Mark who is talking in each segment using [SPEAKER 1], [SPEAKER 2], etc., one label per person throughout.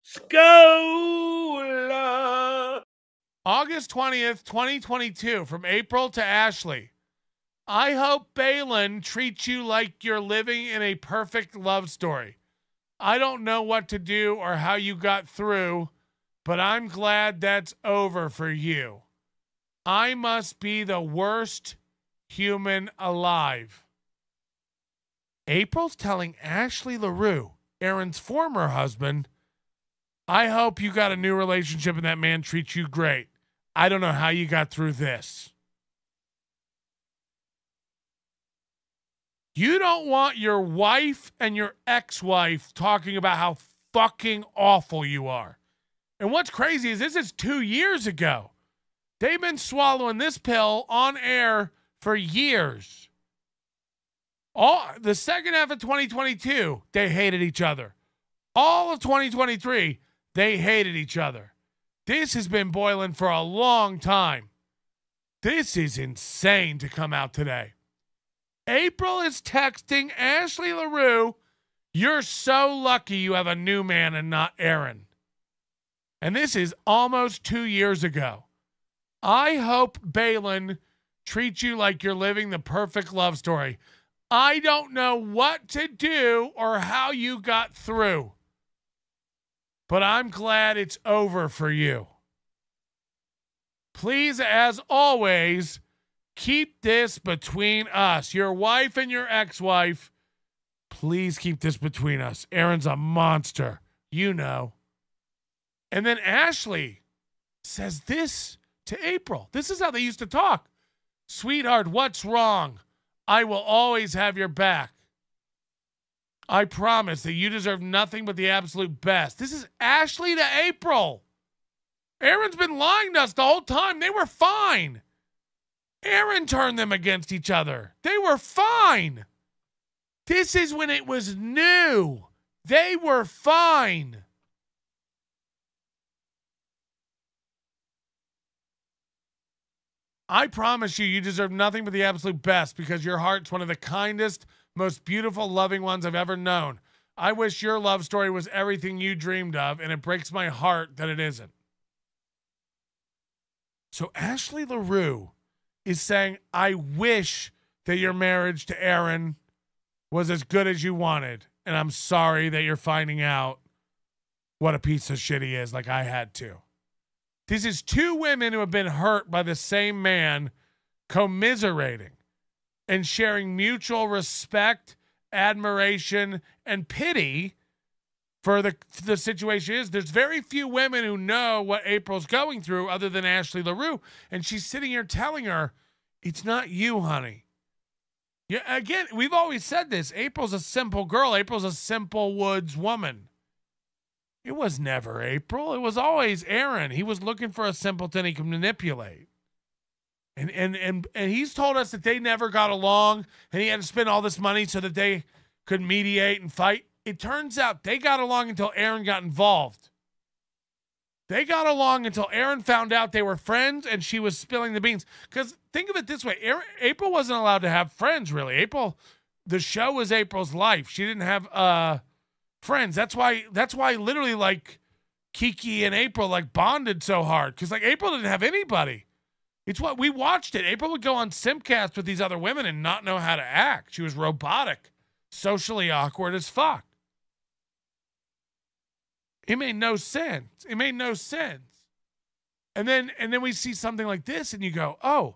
[SPEAKER 1] Scola.
[SPEAKER 2] August 20th, 2022, from April to Ashley. I hope Balin treats you like you're living in a perfect love story. I don't know what to do or how you got through, but I'm glad that's over for you. I must be the worst human alive. April's telling Ashley LaRue, Aaron's former husband, I hope you got a new relationship and that man treats you great. I don't know how you got through this. You don't want your wife and your ex-wife talking about how fucking awful you are. And what's crazy is this is 2 years ago. They've been swallowing this pill on air for years. The second half of 2022, they hated each other. All of 2023, they hated each other. This has been boiling for a long time. This is insane to come out today. April is texting Ashley LaRue, you're so lucky you have a new man and not Aaron. And this is almost 2 years ago. I hope Balin treats you like you're living the perfect love story. I don't know what to do or how you got through, but I'm glad it's over for you. Please, as always, keep this between us. Your wife and your ex-wife, please keep this between us. Aaron's a monster, you know. And then Ashley says this to April. This is how they used to talk. Sweetheart, what's wrong? I will always have your back. I promise that you deserve nothing but the absolute best. This is Ashley to April. Aaron's been lying to us the whole time. They were fine. Aaron turned them against each other. They were fine. This is when it was new. They were fine. I promise you, you deserve nothing but the absolute best because your heart's one of the kindest, most beautiful, loving ones I've ever known. I wish your love story was everything you dreamed of, and it breaks my heart that it isn't. So Ashley LaRue is saying, I wish that your marriage to Aaron was as good as you wanted, and I'm sorry that you're finding out what a piece of shit he is like I had to. This is two women who have been hurt by the same man commiserating and sharing mutual respect, admiration, and pity for the situation is. There's very few women who know what April's going through other than Ashley LaRue. And she's sitting here telling her, it's not you, honey. Yeah, again, we've always said this. April's a simple girl. April's a simple woods woman. It was never April. It was always Aaron. He was looking for a simpleton he could manipulate. And he's told us that they never got along and he had to spend all this money so that they could mediate and fight. It turns out they got along until Aaron got involved. They got along until Aaron found out they were friends and she was spilling the beans. Because think of it this way. April wasn't allowed to have friends, really. The show was April's life. She didn't have friends. That's why literally like Kiki and April like bonded so hard. Because like April didn't have anybody. It's what we watched it. April would go on Simcast with these other women and not know how to act. She was robotic, socially awkward as fuck. It made no sense. It made no sense. And then we see something like this and you go, oh,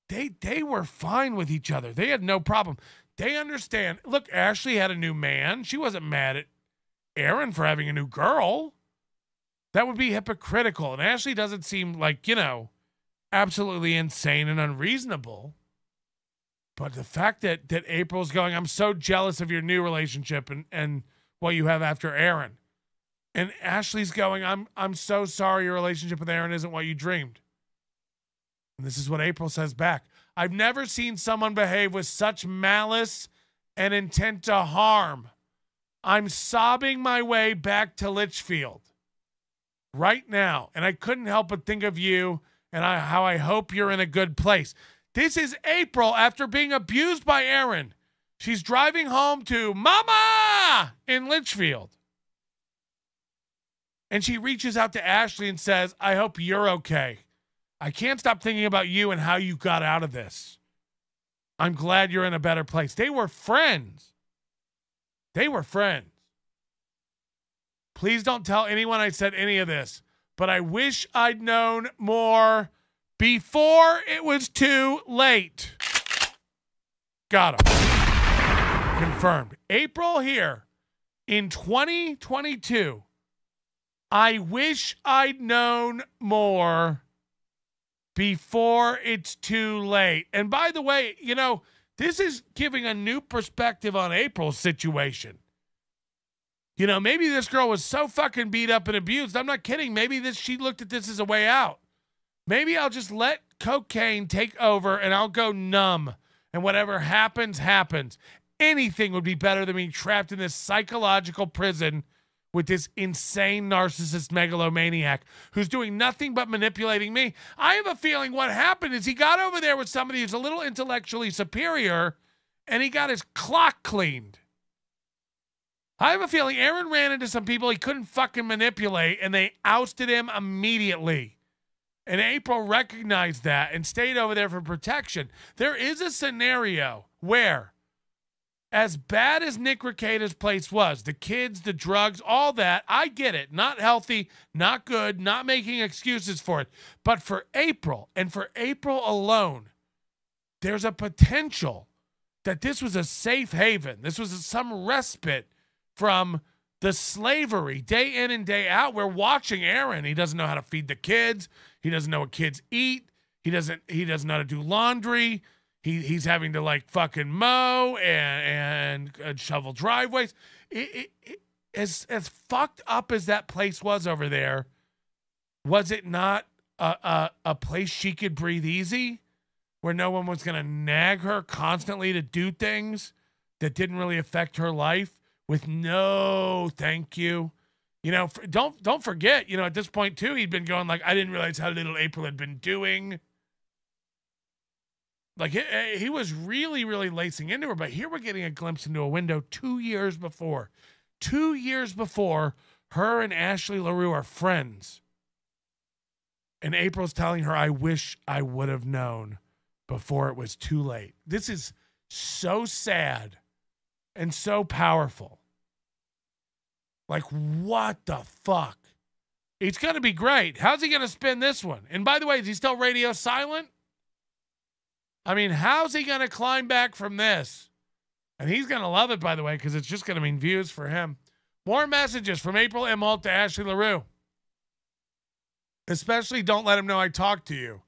[SPEAKER 2] they were fine with each other. They had no problem. They understand. Look, Ashley had a new man. She wasn't mad at Aaron for having a new girl. That would be hypocritical. And Ashley doesn't seem like, absolutely insane and unreasonable. But the fact that April's going, I'm so jealous of your new relationship and what you have after Aaron. And Ashley's going, I'm so sorry your relationship with Aaron isn't what you dreamed. And this is what April says back. I've never seen someone behave with such malice and intent to harm. I'm sobbing my way back to Litchfield right now. And I couldn't help but think of you and how I hope you're in a good place. This is April after being abused by Aaron. She's driving home to Mama in Litchfield. And she reaches out to Ashley and says, I hope you're okay. I can't stop thinking about you and how you got out of this. I'm glad you're in a better place. They were friends. They were friends. Please don't tell anyone I said any of this, but I wish I'd known more before it was too late. Got him. Confirmed. April here in 2022. I wish I'd known more before it's too late. And by the way, you know, this is giving a new perspective on April's situation. You know, maybe this girl was so fucking beat up and abused. I'm not kidding. Maybe she looked at this as a way out. Maybe I'll just let cocaine take over and I'll go numb. And whatever happens, happens. Anything would be better than being trapped in this psychological prison with this insane narcissist megalomaniac who's doing nothing but manipulating me. I have a feeling what happened is he got over there with somebody who's a little intellectually superior and he got his clock cleaned. I have a feeling Aaron ran into some people he couldn't fucking manipulate and they ousted him immediately. And April recognized that and stayed over there for protection. There is a scenario where, as bad as Nick Rekieta's place was, the kids, the drugs, all that, I get it. Not healthy, not good, not making excuses for it. But for April, and for April alone, there's a potential that this was a safe haven. This was some respite from the slavery day in and day out. We're watching Aaron. He doesn't know how to feed the kids. He doesn't know what kids eat. He doesn't know how to do laundry. He's having to like fucking mow and shovel driveways. As fucked up as that place was over there, was it not a place she could breathe easy, where no one was gonna nag her constantly to do things that didn't really affect her life with no thank you? You know, don't forget. You know, at this point too, he'd been going like, I didn't realize how little April had been doing. Like, he was really, really lacing into her. But here we're getting a glimpse into a window 2 years before. 2 years before, her and Ashley LaRue are friends. And April's telling her, I wish I would have known before it was too late. This is so sad and so powerful. Like, what the fuck? It's going to be great. How's he going to spin this one? And by the way, is he still radio silent? I mean, how's he going to climb back from this? And he's going to love it, by the way, because it's just going to mean views for him. More messages from April IMHOLTE to Ashley LaRue. Especially, don't let him know I talked to you.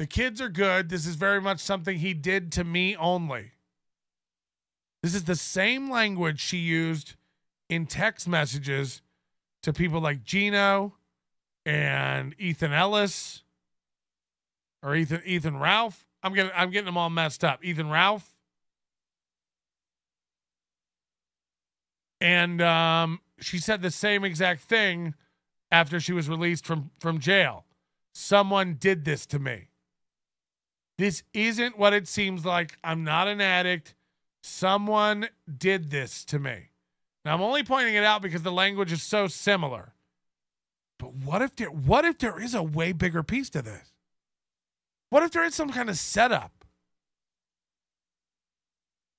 [SPEAKER 2] The kids are good. This is very much something he did to me only. This is the same language she used in text messages to people like Gino and Ethan Ellis or Ethan Ralph. I'm getting them all messed up. Ethan Ralph. And she said the same exact thing after she was released from jail. Someone did this to me. This isn't what it seems like. I'm not an addict. Someone did this to me. Now, I'm only pointing it out because the language is so similar. But what if there is a way bigger piece to this? What if there is some kind of setup?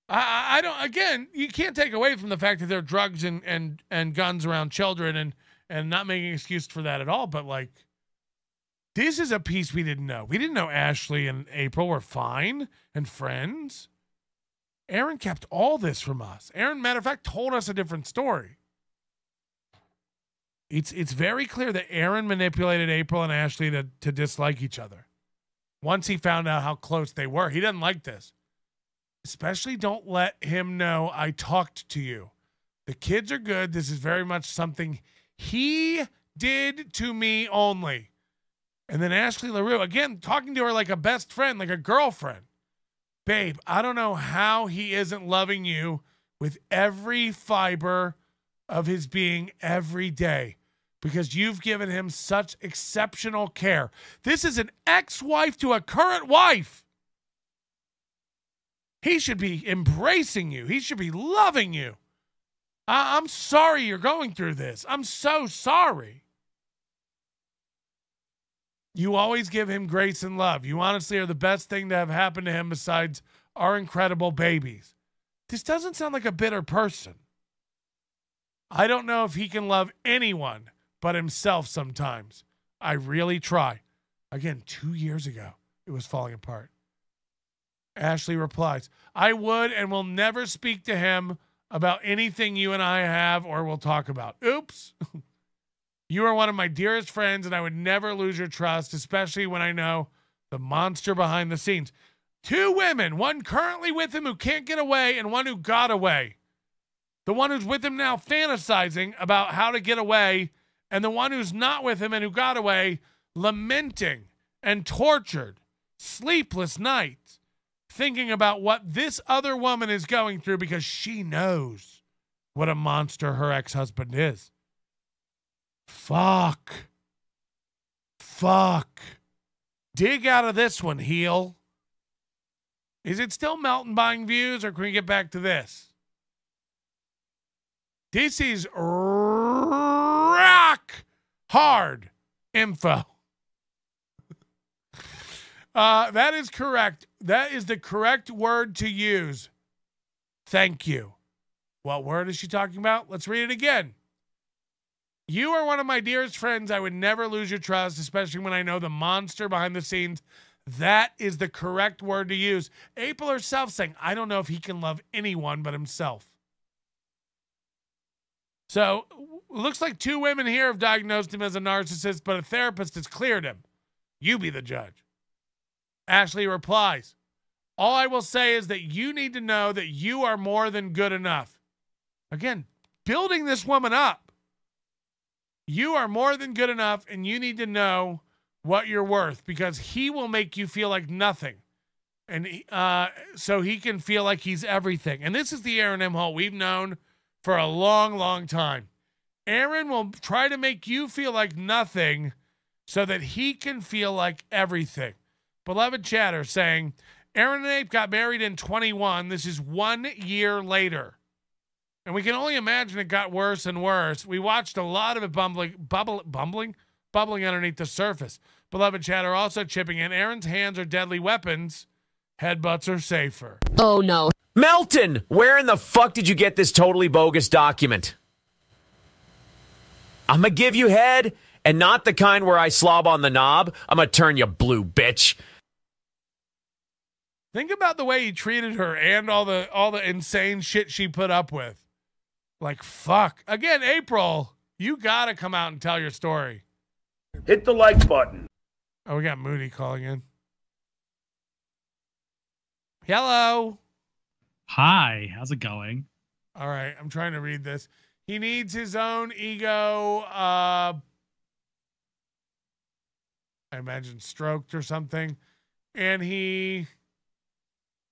[SPEAKER 2] I don't, again, you can't take away from the fact that there are drugs and guns around children and not making an excuse for that at all. But like, this is a piece we didn't know. We didn't know Ashley and April were fine and friends. Aaron kept all this from us. Aaron, matter of fact, told us a different story. It's very clear that Aaron manipulated April and Ashley to dislike each other. Once he found out how close they were, he doesn't like this. Especially don't let him know I talked to you. The kids are good. This is very much something he did to me only. And then Ashley LaRue, again, talking to her like a best friend, like a girlfriend. Babe, I don't know how he isn't loving you with every fiber of his being every day, because you've given him such exceptional care. This is an ex-wife to a current wife. He should be embracing you. He should be loving you. I'm sorry you're going through this. I'm so sorry. You always give him grace and love. You honestly are the best thing to have happened to him besides our incredible babies. This doesn't sound like a bitter person. I don't know if he can love anyone but himself sometimes. I really try. Again, 2 years ago, it was falling apart. Ashley replies, I would and will never speak to him about anything you and I have or will talk about. Oops. You are one of my dearest friends, and I would never lose your trust, especially when I know the monster behind the scenes. 2 women, one currently with him who can't get away, and one who got away. The one who's with him now fantasizing about how to get away, and the one who's not with him and who got away lamenting and tortured, sleepless nights, thinking about what this other woman is going through because she knows what a monster her ex-husband is. Fuck. Dig out of this one, heel. Is it still Melton buying views, or can we get back to this? This is rock hard info. That is correct. That is the correct word to use. Thank you. What word is she talking about? Let's read it again. You are one of my dearest friends. I would never lose your trust, especially when I know the monster behind the scenes. That is the correct word to use. April herself saying, I don't know if he can love anyone but himself. So, looks like 2 women here have diagnosed him as a narcissist, but a therapist has cleared him. You be the judge. Ashley replies, all I will say is that you need to know that you are more than good enough. Again, building this woman up. You are more than good enough, and you need to know what you're worth because he will make you feel like nothing. And so he can feel like he's everything. And this is the Aaron M. Holt we've known for a long, long time. Aaron will try to make you feel like nothing so that he can feel like everything. Beloved chatter saying, Aaron and Ape got married in 21. This is 1 year later. And we can only imagine it got worse and worse. We watched a lot of it bubbling underneath the surface. Beloved chatter also chipping in. Aaron's hands are deadly weapons. Headbutts are safer.
[SPEAKER 3] Oh, no.
[SPEAKER 4] Melton, where in the fuck did you get this totally bogus document? I'm going to give you head, and not the kind where I slob on the knob. I'm going to turn you blue, bitch.
[SPEAKER 2] Think about the way he treated her and all the insane shit she put up with. Like, fuck. Again, April, you got to come out and tell your story.
[SPEAKER 1] Hit the like button.
[SPEAKER 2] Oh, we got Moody calling in. Hello.
[SPEAKER 5] Hi, how's it going?
[SPEAKER 2] All right, I'm trying to read this. He needs his own ego, I imagine stroked or something. And he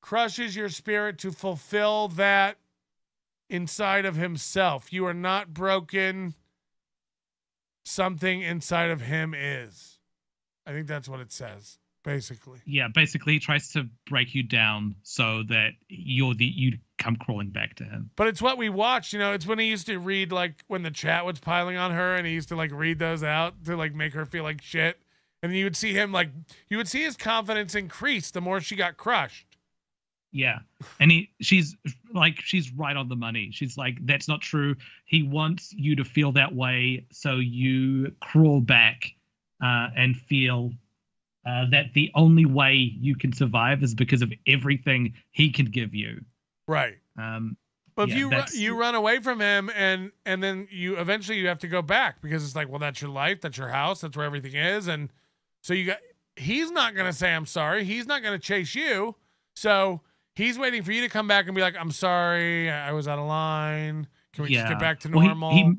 [SPEAKER 2] crushes your spirit to fulfill that inside of himself. You are not broken. Something inside of him is. I think that's what it says, basically.
[SPEAKER 5] Yeah, basically he tries to break you down so that you come crawling back to him.
[SPEAKER 2] But it's what we watched, you know, it's when he used to read, like, when the chat was piling on her, and he used to, like, read those out to, like, make her feel like shit. And you would see him, like, you would see his confidence increase the more she got crushed.
[SPEAKER 5] Yeah. And she's right on the money. She's like, that's not true. He wants you to feel that way. So you crawl back and feel that the only way you can survive is because of everything he can give you.
[SPEAKER 2] Right. But
[SPEAKER 5] yeah,
[SPEAKER 2] if you run away from him and then you eventually you have to go back because it's like, well, that's your life. That's your house. That's where everything is. And so he's not going to say, I'm sorry. He's not going to chase you. So he's waiting for you to come back and be like, I'm sorry, I was out of line. Can we just get back to normal?
[SPEAKER 5] Well,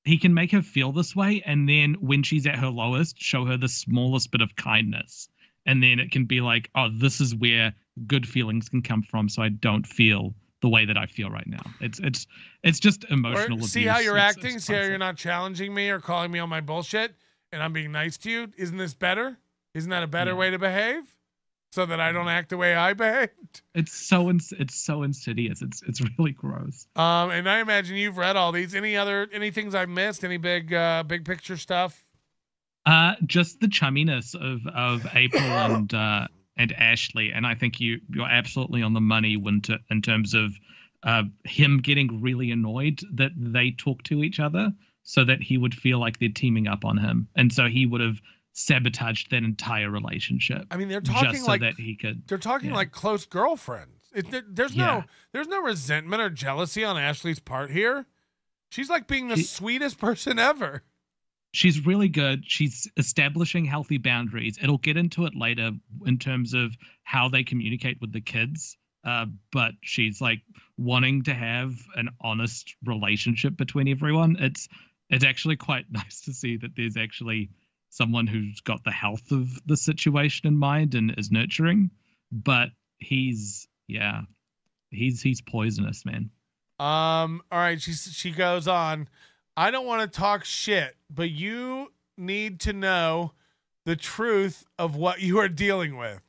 [SPEAKER 5] he can make her feel this way, and then when she's at her lowest, show her the smallest bit of kindness. And then it can be like, oh, this is where good feelings can come from, so I don't feel the way that I feel right now. It's just emotional abuse.
[SPEAKER 2] See how you're acting? See how you're not challenging me or calling me on my bullshit, and I'm being nice to you? Isn't this better? Isn't that a better way to behave? So that I don't act the way I behaved.
[SPEAKER 5] It's so insidious. It's really gross.
[SPEAKER 2] And I imagine you've read all these. Any things I've missed? Any big picture stuff?
[SPEAKER 5] Just the chumminess of April and Ashley, and I think you're absolutely on the money in terms of him getting really annoyed that they talk to each other, so that he would feel like they're teaming up on him, and so he would have sabotaged that entire relationship.
[SPEAKER 2] I mean, they're talking
[SPEAKER 5] just
[SPEAKER 2] like
[SPEAKER 5] so that he could.
[SPEAKER 2] they're talking like close girlfriends. There's no resentment or jealousy on Ashley's part here. She's like being the sweetest person ever.
[SPEAKER 5] She's really good. She's establishing healthy boundaries. It'll get into it later in terms of how they communicate with the kids. But she's like wanting to have an honest relationship between everyone. It's actually quite nice to see that there's actually someone who's got the health of the situation in mind and is nurturing. But he's poisonous, man.
[SPEAKER 2] All right. She goes on. I don't want to talk shit, but you need to know the truth of what you are dealing with,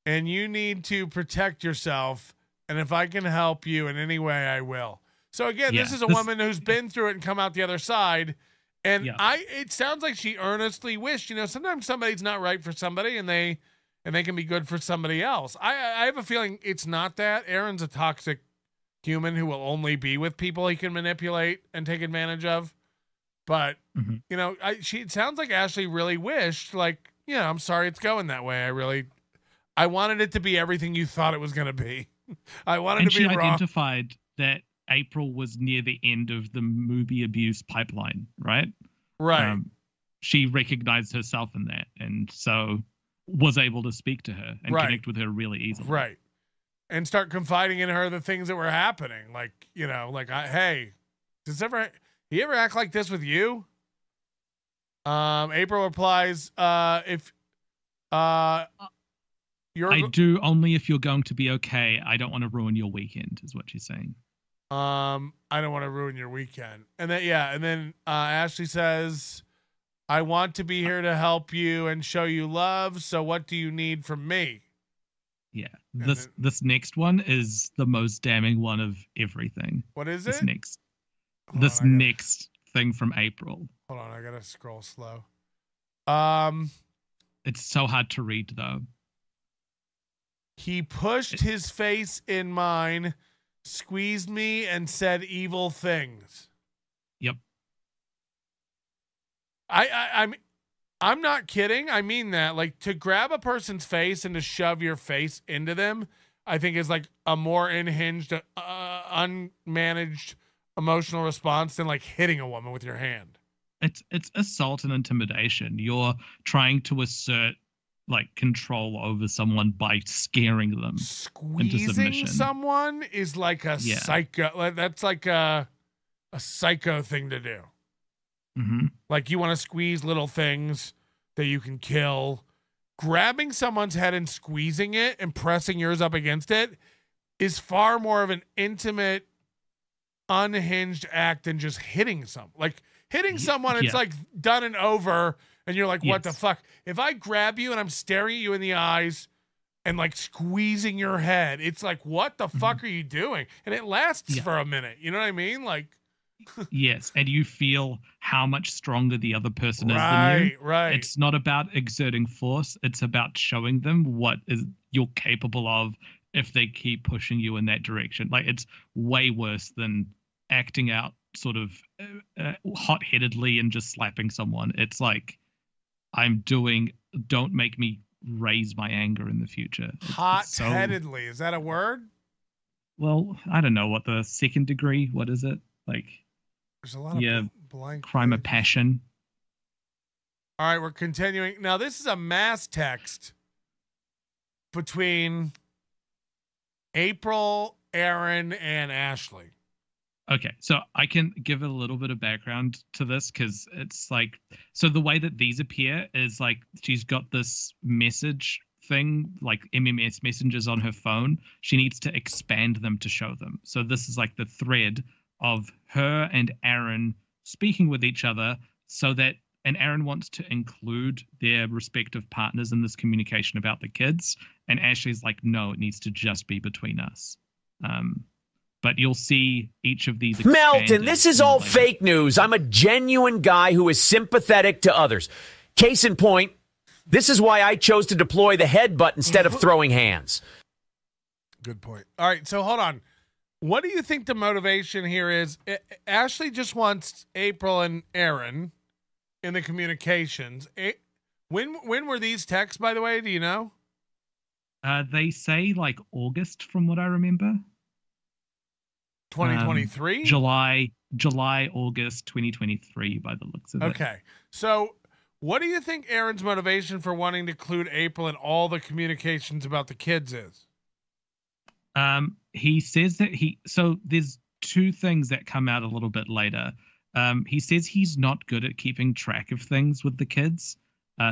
[SPEAKER 2] and you need to protect yourself. And if I can help you in any way, I will. So again, this is a woman who's been through it and come out the other side. And it sounds like she earnestly wished, sometimes somebody's not right for somebody and they can be good for somebody else. I have a feeling it's not that. Aaron's a toxic human who will only be with people he can manipulate and take advantage of. But, it sounds like Ashley really wished, like, I'm sorry it's going that way. I wanted it to be everything you thought it was going to be. I wanted to be wrong.
[SPEAKER 5] And she identified that April was near the end of the movie abuse pipeline, right?
[SPEAKER 2] Right.
[SPEAKER 5] She recognized herself in that, and so was able to speak to her and connect with her really easily.
[SPEAKER 2] Right. And start confiding in her the things that were happening. Like, hey, he ever act like this with you? April replies, if
[SPEAKER 5] I do only if you're going to be okay. I don't want to ruin your weekend, is what she's saying.
[SPEAKER 2] I don't want to ruin your weekend. And then Ashley says, I want to be here to help you and show you love. So what do you need from me?
[SPEAKER 5] Yeah. This next one is the most damning one of everything.
[SPEAKER 2] What is
[SPEAKER 5] this
[SPEAKER 2] it?
[SPEAKER 5] Next thing from April.
[SPEAKER 2] Hold on, I gotta scroll slow.
[SPEAKER 5] It's so hard to read though.
[SPEAKER 2] He pushed his face in mine, squeezed me, and said evil things.
[SPEAKER 5] Yep.
[SPEAKER 2] I'm not kidding. I mean that. Like, to grab a person's face and to shove your face into them, I think is like a more unhinged, unmanaged emotional response than like hitting a woman with your hand.
[SPEAKER 5] It's assault and intimidation. You're trying to assert like control over someone by scaring them.
[SPEAKER 2] Squeezing someone is like a psycho. That's like a psycho thing to do.
[SPEAKER 5] Mm-hmm.
[SPEAKER 2] Like, you want to squeeze little things that you can kill. Grabbing someone's head and squeezing it and pressing yours up against it is far more of an intimate, unhinged act than just hitting someone. Like, hitting someone, it's like done and over, and you're like, what the fuck? If I grab you and I'm staring at you in the eyes and like squeezing your head, it's like, what the fuck are you doing? And it lasts for a minute. You know what I mean? Like,
[SPEAKER 5] yes, and you feel how much stronger the other person is than you.
[SPEAKER 2] Right.
[SPEAKER 5] It's not about exerting force. It's about showing them what is you're capable of if they keep pushing you in that direction. Like, it's way worse than acting out sort of hot-headedly and just slapping someone. It's like, don't make me raise my anger in the future.
[SPEAKER 2] Hot-headedly, is that a word?
[SPEAKER 5] Well, I don't know what the second degree, what is it? Like,
[SPEAKER 2] there's a lot of blank
[SPEAKER 5] crime of passion.
[SPEAKER 2] All right, we're continuing. Now, this is a mass text between April, Aaron, and Ashley.
[SPEAKER 5] Okay, so I can give a little bit of background to this because it's like, so the way that these appear is like she's got this message thing, like MMS messages on her phone. She needs to expand them to show them. So this is like the thread of her and Aaron speaking with each other and Aaron wants to include their respective partners in this communication about the kids. And Ashley's like, no, it needs to just be between us. But you'll see each of these.
[SPEAKER 4] Melton, this is all fake news. I'm a genuine guy who is sympathetic to others. Case in point, this is why I chose to deploy the headbutt instead of throwing hands.
[SPEAKER 2] Good point. All right, so hold on. What do you think the motivation here is? Ashley just wants April and Aaron in the communications. When were these texts, by the way? Do you know?
[SPEAKER 5] They say like August, from what I remember.
[SPEAKER 2] 2023?
[SPEAKER 5] July, August 2023, by the looks of it.
[SPEAKER 2] Okay. So what do you think Aaron's motivation for wanting to include April in all the communications about the kids is?
[SPEAKER 5] He says that so there's two things that come out a little bit later. He says he's not good at keeping track of things with the kids.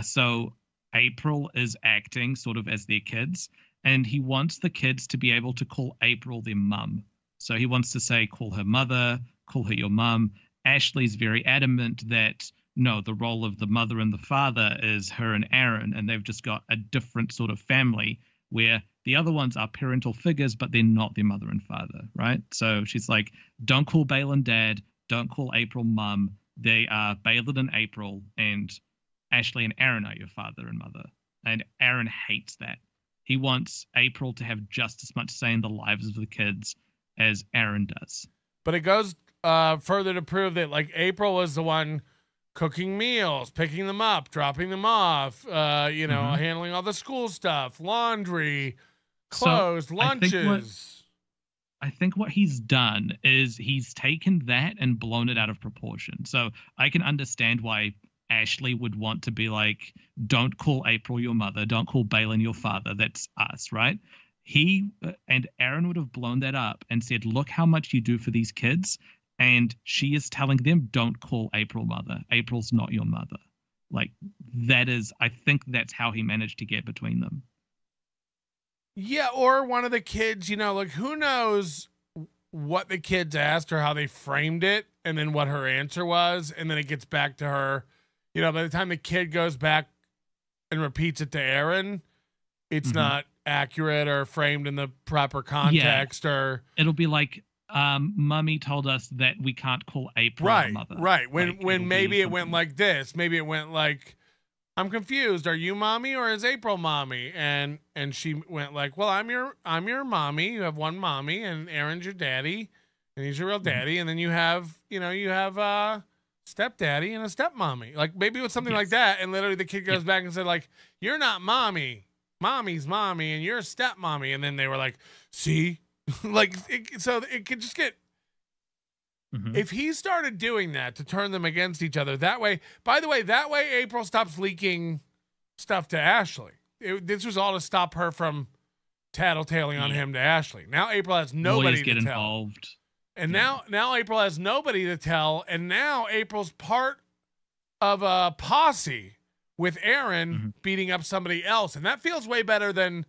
[SPEAKER 5] So April is acting sort of as their kids, and he wants the kids to be able to call April their mum. So he wants to say, call her mother, call her your mum. Ashley's very adamant that no, the role of the mother and the father is her and Aaron, and they've just got a different sort of family where the other ones are parental figures, but they're not their mother and father, right? So she's like, don't call Balin dad, don't call April mum. They are Balin and April, and Ashley and Aaron are your father and mother. And Aaron hates that. He wants April to have just as much say in the lives of the kids as Aaron does.
[SPEAKER 2] But it goes further to prove that, like, April was the one cooking meals, picking them up, dropping them off, handling all the school stuff, laundry, clothes, lunches.
[SPEAKER 5] I think what he's done is he's taken that and blown it out of proportion. So I can understand why Ashley would want to be like, don't call April your mother, don't call Balin your father, that's us, right? He and Aaron would have blown that up and said, look how much you do for these kids. And she is telling them, don't call April mother. April's not your mother. Like, that is, I think that's how he managed to get between them.
[SPEAKER 2] Yeah, or one of the kids, like, who knows what the kids asked or how they framed it, and then what her answer was, and then it gets back to her. By the time the kid goes back and repeats it to Aaron, it's not accurate or framed in the proper context. Yeah. Or
[SPEAKER 5] it'll be like, Mummy told us that we can't call April our mother.
[SPEAKER 2] Right. When maybe it went like this. Maybe it went like, I'm confused. Are you mommy or is April mommy? And she went like, well, I'm your mommy. You have one mommy, and Aaron's your daddy, and he's your real daddy. And then you have stepdaddy and a stepmommy. Like, maybe it was something like that. And literally the kid goes back and said, like, you're not mommy. Mommy's mommy, and you're a stepmommy. And then they were like, see? So it could just get, if he started doing that to turn them against each other that way, by the way, April stops leaking stuff to Ashley. This was all to stop her from tattletaling on him to Ashley. Now April has nobody to tell.
[SPEAKER 5] Involved.
[SPEAKER 2] And now April has nobody to tell. And now April's part of a posse with Aaron beating up somebody else. And that feels way better than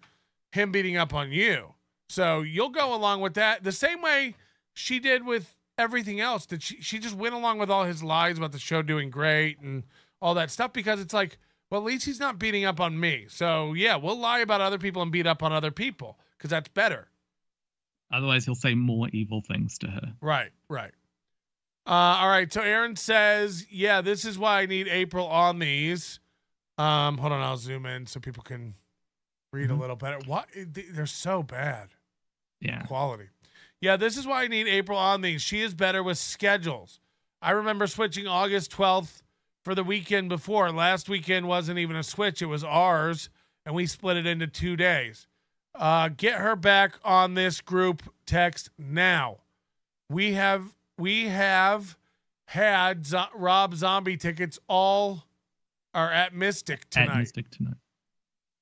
[SPEAKER 2] him beating up on you. So you'll go along with that the same way she did with everything else. That she just went along with all his lies about the show doing great and all that stuff, because it's like, well, at least he's not beating up on me. So yeah, we'll lie about other people and beat up on other people because that's better.
[SPEAKER 5] Otherwise, he'll say more evil things to her.
[SPEAKER 2] Right. All right. So Aaron says, yeah, this is why I need April on these. Hold on, I'll zoom in so people can read a little better. What? They're so bad.
[SPEAKER 5] Yeah.
[SPEAKER 2] Quality. Yeah, this is why I need April on these. She is better with schedules. I remember switching August 12th for the weekend before. Last weekend wasn't even a switch. It was ours, and we split it into 2 days. Get her back on this group text now. We have had Rob Zombie tickets. All are at Mystic tonight.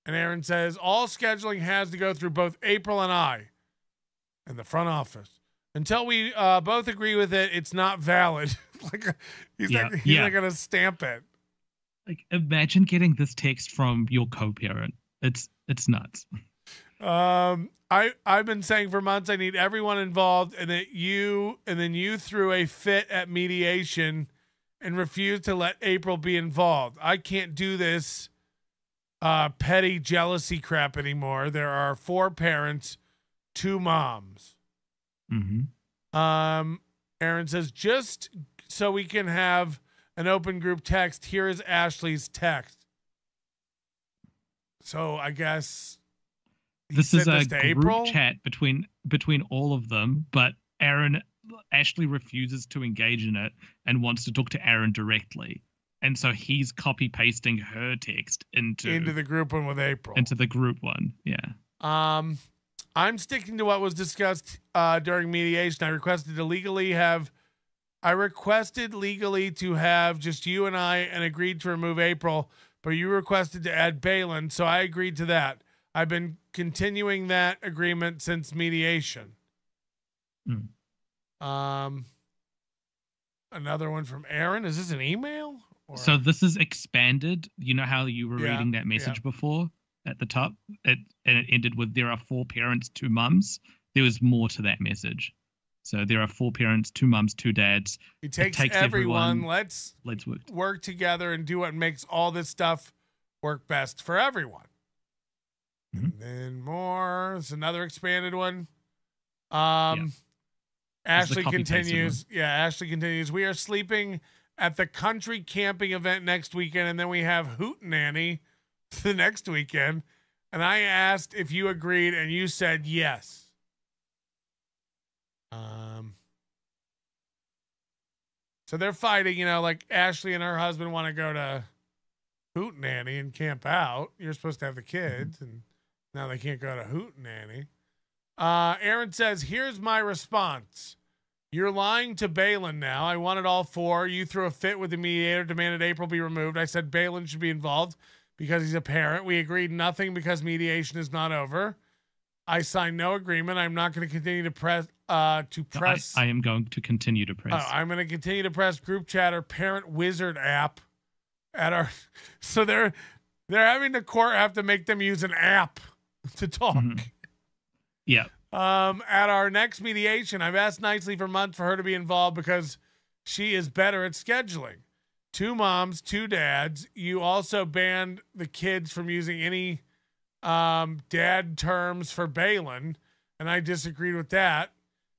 [SPEAKER 2] And Aaron says, all scheduling has to go through both April and I in the front office. Until we both agree with it, it's not valid. He's not going to stamp it.
[SPEAKER 5] Like, imagine getting this text from your co-parent. It's nuts.
[SPEAKER 2] I've been saying for months I need everyone involved, and then you threw a fit at mediation and refused to let April be involved. I can't do this petty jealousy crap anymore. There are 4 parents, 2 moms. Aaron says, just so we can have an open group text. Here is Ashley's text. So I guess
[SPEAKER 5] this is a group
[SPEAKER 2] April?
[SPEAKER 5] chat between all of them, but Ashley refuses to engage in it and wants to talk to Aaron directly. And so he's copy pasting her text into
[SPEAKER 2] the group one with April.
[SPEAKER 5] Into the group one. Yeah.
[SPEAKER 2] I'm sticking to what was discussed during mediation. I requested legally to have just you and I and agreed to remove April, but you requested to add Balin, so I agreed to that. I've been continuing that agreement since mediation. Another one from Aaron. Is this an email?
[SPEAKER 5] So this is expanded. You know how you were reading that message before at the top? And it ended with, there are 4 parents, 2 mums. There was more to that message. So there are 4 parents, 2 mums, 2 dads.
[SPEAKER 2] It takes everyone. Let's work together and do what makes all this stuff work best for everyone. And then more. It's another expanded one. Ashley continues. Yeah, Ashley continues. We are sleeping at the country camping event next weekend, and then we have Hootenanny the next weekend. And I asked if you agreed, and you said yes. So they're fighting, like Ashley and her husband want to go to Hootenanny and camp out. You're supposed to have the kids, and now they can't go to Hootenanny. Aaron says, here's my response. You're lying to Balin now. I wanted all 4. You threw a fit with the mediator, demanded April be removed. I said Balin should be involved because he's a parent. We agreed nothing because mediation is not over. I signed no agreement. I'm not going to continue to press. I
[SPEAKER 5] am going to continue to press.
[SPEAKER 2] I'm going to continue to press group chat or parent wizard app at our. So they're having the court have to make them use an app to talk.
[SPEAKER 5] Yeah.
[SPEAKER 2] At our next mediation, I've asked nicely for months for her to be involved because she is better at scheduling. 2 moms, 2 dads. You also banned the kids from using any dad terms for Balin, and I disagreed with that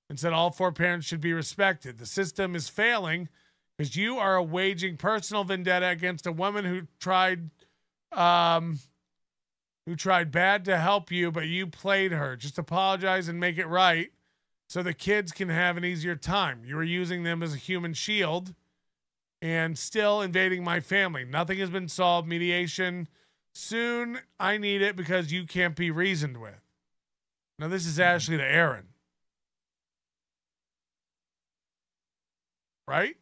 [SPEAKER 2] and said all 4 parents should be respected. The system is failing because you are waging personal vendetta against a woman who tried bad to help you, but you played her. Just apologize and make it right so the kids can have an easier time. You are using them as a human shield and still invading my family. Nothing has been solved. Mediation soon. I need it because you can't be reasoned with. Now this is Ashley to Aaron. Right?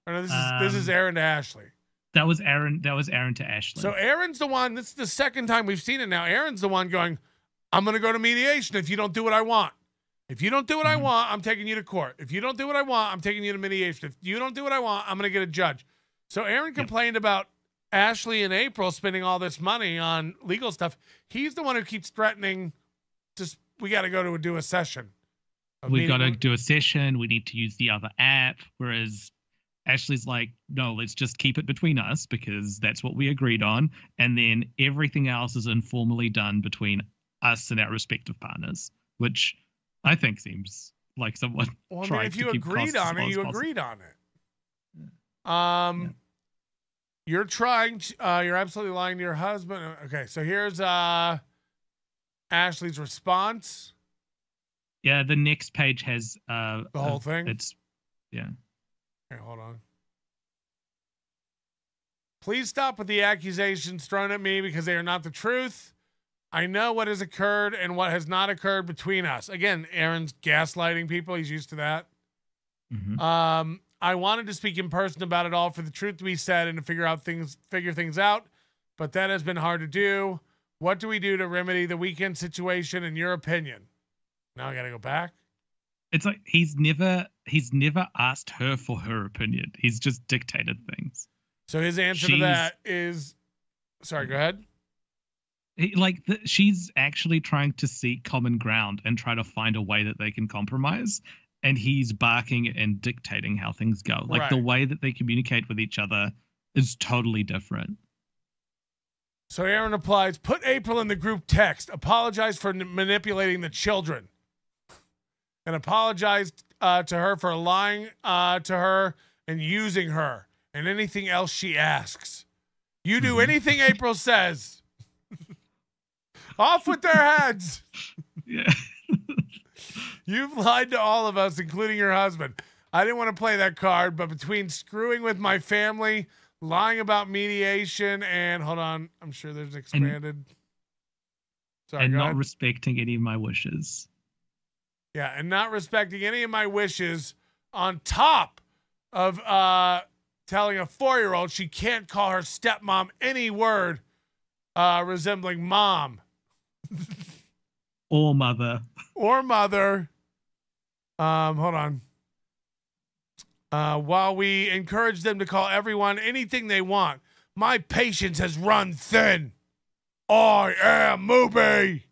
[SPEAKER 2] Or no, this is Aaron to Ashley.
[SPEAKER 5] That was Aaron to Ashley.
[SPEAKER 2] So Aaron's the one, this is the second time we've seen it now. Aaron's the one going, I'm going to go to mediation if you don't do what I want. If you don't do what I want, I'm taking you to court. If you don't do what I want, I'm taking you to mediation. If you don't do what I want, I'm going to get a judge. So Aaron complained about Ashley and April spending all this money on legal stuff. He's the one who keeps threatening, we got to do a session.
[SPEAKER 5] We got to do a session. We need to use the other app. Whereas Ashley's like, no, let's just keep it between us because that's what we agreed on. And then everything else is informally done between us and our respective partners, which I think seems like someone trying to keep costs as low as possible.
[SPEAKER 2] Agreed on it. You're trying, you're absolutely lying to your husband. Okay, so here's Ashley's response.
[SPEAKER 5] Yeah, the next page has
[SPEAKER 2] the whole thing.
[SPEAKER 5] Yeah.
[SPEAKER 2] Okay, hold on. Please stop with the accusations thrown at me because they are not the truth. I know what has occurred and what has not occurred between us. Again, Aaron's gaslighting people. He's used to that. I wanted to speak in person about it all for the truth to be said and to figure things out, but that has been hard to do. What do we do to remedy the weekend situation in your opinion? Now I got to go back.
[SPEAKER 5] It's like he's never asked her for her opinion. He's just dictated things.
[SPEAKER 2] So his answer to that is, sorry, go ahead.
[SPEAKER 5] She's actually trying to seek common ground and try to find a way that they can compromise. And he's barking and dictating how things go. Like the way that they communicate with each other is totally different.
[SPEAKER 2] So Aaron replies, put April in the group text. Apologize for manipulating the children. And apologized to her for lying to her and using her and anything else she asks. You do anything April says. Off with their heads.
[SPEAKER 5] Yeah.
[SPEAKER 2] You've lied to all of us, including your husband. I didn't want to play that card, but between screwing with my family, lying about mediation, and hold on, I'm sure there's expanded. Sorry,
[SPEAKER 5] and
[SPEAKER 2] go
[SPEAKER 5] not
[SPEAKER 2] ahead.
[SPEAKER 5] respecting any of my wishes.
[SPEAKER 2] Yeah, and not respecting any of my wishes, on top of telling a 4-year-old she can't call her stepmom any word resembling mom.
[SPEAKER 5] Or mother.
[SPEAKER 2] Or mother. Hold on. While we encourage them to call everyone anything they want, my patience has run thin. I am Mooby.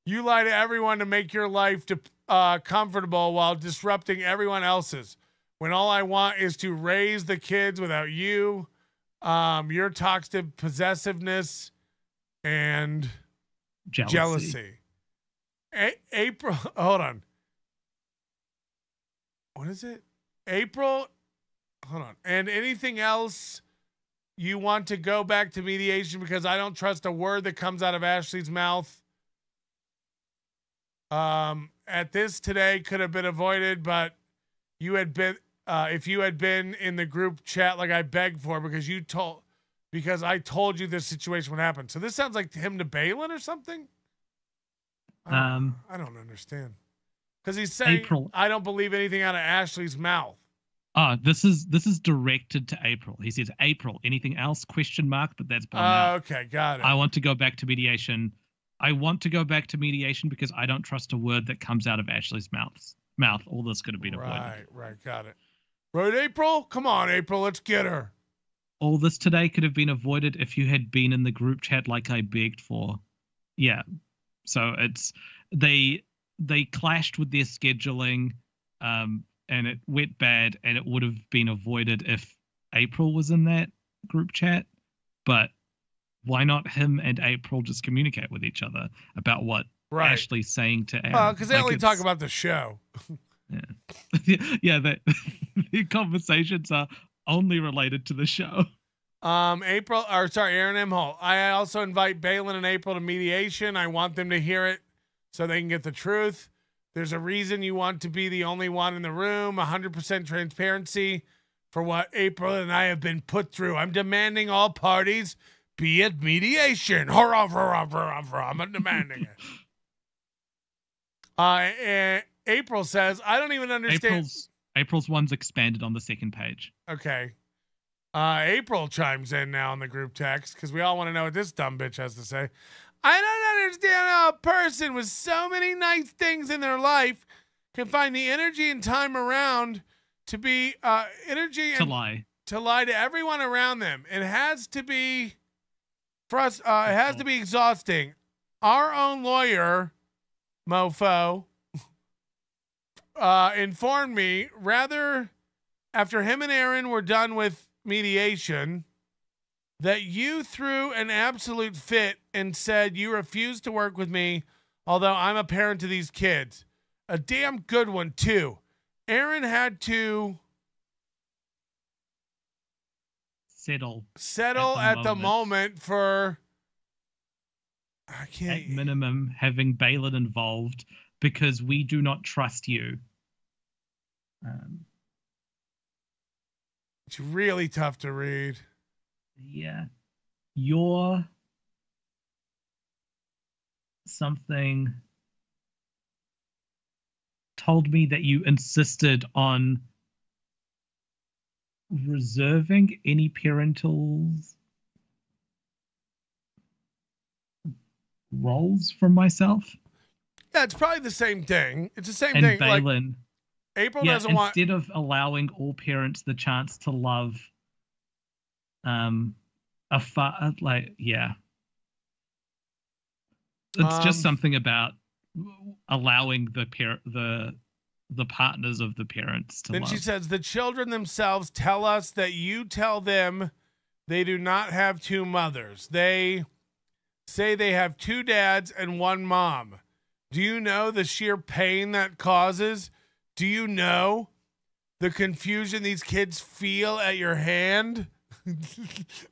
[SPEAKER 2] You lie to everyone to make your life comfortable while disrupting everyone else's. When all I want is to raise the kids without you, your toxic possessiveness, and jealousy. April, hold on. What is it? April, hold on. And anything else you want to go back to mediation because I don't trust a word that comes out of Ashley's mouth. At this today could have been avoided, but you had been, if you had been in the group chat like I begged for, because I told you this situation would happen. So this sounds like him to Balin or something. I don't understand. Because he's saying,
[SPEAKER 5] April.
[SPEAKER 2] I don't believe anything out of Ashley's mouth.
[SPEAKER 5] This is directed to April. He says, April, anything else? Question mark, but that's blown out.
[SPEAKER 2] Okay, got it.
[SPEAKER 5] I want to go back to mediation. I want to go back to mediation because I don't trust a word that comes out of Ashley's mouth. All this could have been avoided.
[SPEAKER 2] Right, got it. Right, April? Come on, April, let's get her.
[SPEAKER 5] All this today could have been avoided if you had been in the group chat like I begged for. Yeah. So they clashed with their scheduling, and it went bad, and it would have been avoided if April was in that group chat. But why not him and April just communicate with each other about what Ashley's saying to Aaron?
[SPEAKER 2] Because they only talk about the show.
[SPEAKER 5] Yeah, the conversations are only related to the show.
[SPEAKER 2] Aaron M. Hall. I also invite Balin and April to mediation. I want them to hear it so they can get the truth. There's a reason you want to be the only one in the room. 100% transparency for what April and I have been put through. I'm demanding all parties be at mediation. I'm demanding it. April says, I don't even understand.
[SPEAKER 5] April's one's expanded on the second page.
[SPEAKER 2] Okay. April chimes in now in the group text because we all want to know what this dumb bitch has to say. I don't understand how a person with so many nice things in their life can find the energy and time around to be to
[SPEAKER 5] lie
[SPEAKER 2] to everyone around them. It has to be for us. It has to be exhausting. Our own lawyer, mofo, informed me rather after him and Aaron were done with mediation that you threw an absolute fit and said you refused to work with me, although I'm a parent to these kids. A damn good one, too. Aaron had to
[SPEAKER 5] settle
[SPEAKER 2] at the moment for, I can't,
[SPEAKER 5] at minimum, having Balin involved because we do not trust you.
[SPEAKER 2] It's really tough to read.
[SPEAKER 5] Yeah. You're something told me that you insisted on reserving any parental roles from myself.
[SPEAKER 2] Yeah, it's probably the same thing. It's the same
[SPEAKER 5] and
[SPEAKER 2] thing.
[SPEAKER 5] Balin,
[SPEAKER 2] like, April doesn't want,
[SPEAKER 5] instead of allowing all parents the chance to love it's just something about allowing the partners of the parents to love.
[SPEAKER 2] Then she says the children themselves tell us that you tell them they do not have two mothers. They say they have two dads and one mom. Do you know the sheer pain that causes? Do you know the confusion these kids feel at your hand.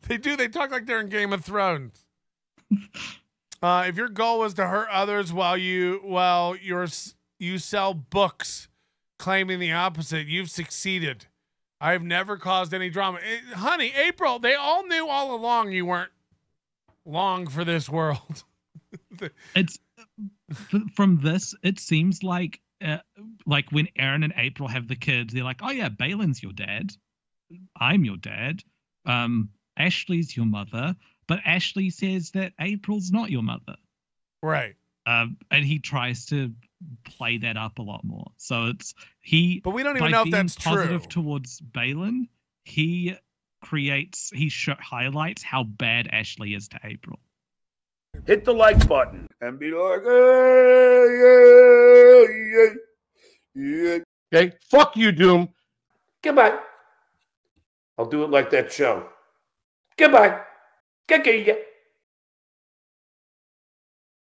[SPEAKER 2] They do. They talk like they're in Game of Thrones. If your goal was to hurt others while you sell books claiming the opposite, you've succeeded. I've never caused any drama. Honey, April, they all knew all along you weren't long for this world.
[SPEAKER 5] It's from this, it seems like when Aaron and April have the kids, they're like, oh yeah, Balin's your dad. I'm your dad. Ashley's your mother. But Ashley says that April's not your mother.
[SPEAKER 2] Right.
[SPEAKER 5] And he tries to play that up a lot more. So but
[SPEAKER 2] we don't even know if that's
[SPEAKER 5] positive
[SPEAKER 2] true.
[SPEAKER 5] Towards Balin, he highlights how bad Ashley is to April.
[SPEAKER 1] Hit the like button and be like, yeah. Okay, fuck you, Doom. Goodbye. I'll do it like that show. Goodbye. Goodbye.